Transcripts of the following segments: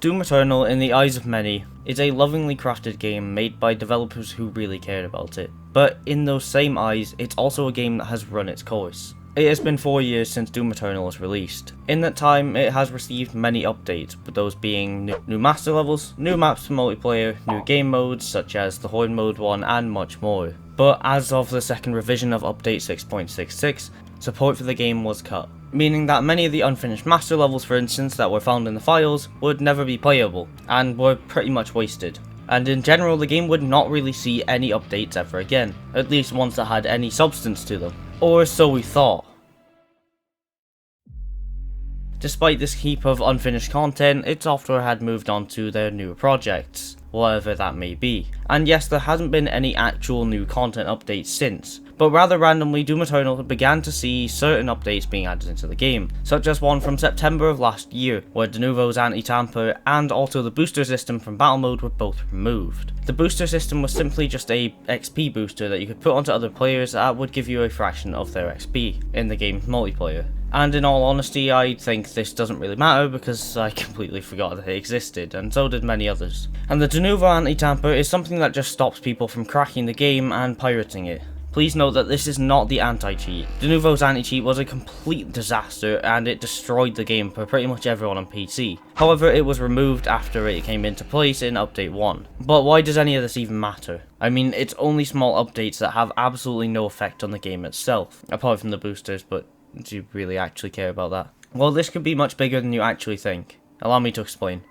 Doom Eternal, in the eyes of many, is a lovingly crafted game made by developers who really cared about it. But in those same eyes, it's also a game that has run its course. It has been 4 years since Doom Eternal was released. In that time, it has received many updates, with those being new master levels, new maps for multiplayer, new game modes such as the Horde Mode 1 and much more. But as of the second revision of Update 6.66, support for the game was cut, meaning that many of the unfinished master levels, for instance, that were found in the files would never be playable, and were pretty much wasted. And in general, the game would not really see any updates ever again, at least ones that had any substance to them. Or so we thought. Despite this heap of unfinished content, id Software had moved on to their newer projects, whatever that may be. And yes, there hasn't been any actual new content updates since, but rather randomly Doom Eternal began to see certain updates being added into the game, such as one from September of last year, where Denuvo's anti-tamper and also the booster system from battle mode were both removed. The booster system was simply just a XP booster that you could put onto other players that would give you a fraction of their XP in the game's multiplayer. And in all honesty, I think this doesn't really matter because I completely forgot that it existed, and so did many others. And the Denuvo anti-tamper is something that just stops people from cracking the game and pirating it. Please note that this is not the anti-cheat. Denuvo's anti-cheat was a complete disaster and it destroyed the game for pretty much everyone on PC. However, it was removed after it came into place in Update 1. But why does any of this even matter? I mean, it's only small updates that have absolutely no effect on the game itself, apart from the boosters, but do you really actually care about that? Well, this could be much bigger than you actually think. Allow me to explain.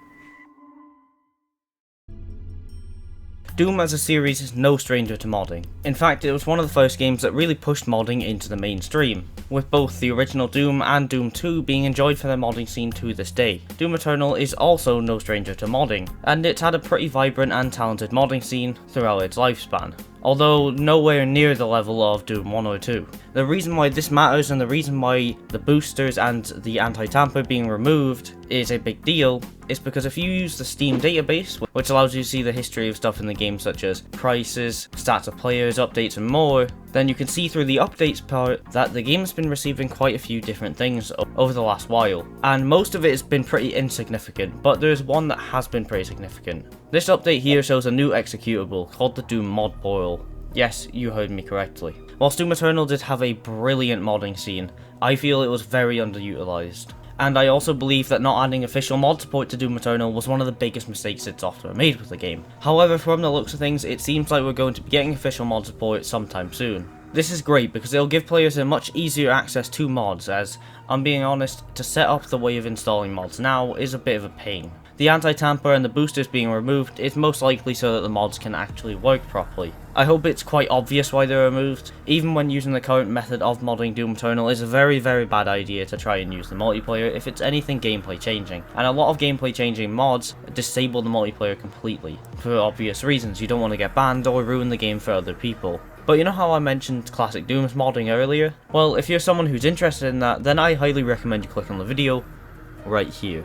Doom as a series is no stranger to modding. In fact, it was one of the first games that really pushed modding into the mainstream, with both the original Doom and Doom 2 being enjoyed for their modding scene to this day. Doom Eternal is also no stranger to modding, and it's had a pretty vibrant and talented modding scene throughout its lifespan, although nowhere near the level of Doom 1 or 2. The reason why this matters and the reason why the boosters and the anti-tamper being removed is a big deal is because if you use the Steam database, which allows you to see the history of stuff in the game such as prices, stats of players, updates and more, then you can see through the updates part that the game's been receiving quite a few different things over the last while, and most of it has been pretty insignificant, but there's one that has been pretty significant. This update here shows a new executable called the Doom Mod Portal. Yes, you heard me correctly. Whilst Doom Eternal did have a brilliant modding scene, I feel it was very underutilized. And I also believe that not adding official mod support to Doom Eternal was one of the biggest mistakes id Software made with the game. However, from the looks of things, it seems like we're going to be getting official mod support sometime soon. This is great because it'll give players a much easier access to mods, as, I'm being honest, to set up the way of installing mods now is a bit of a pain. The anti-tamper and the boosters being removed is most likely so that the mods can actually work properly. I hope it's quite obvious why they're removed. Even when using the current method of modding Doom Eternal is a very bad idea to try and use the multiplayer if it's anything gameplay changing. And a lot of gameplay changing mods disable the multiplayer completely. For obvious reasons, you don't want to get banned or ruin the game for other people. But you know how I mentioned classic Doom's modding earlier? Well, if you're someone who's interested in that, then I highly recommend you click on the video right here.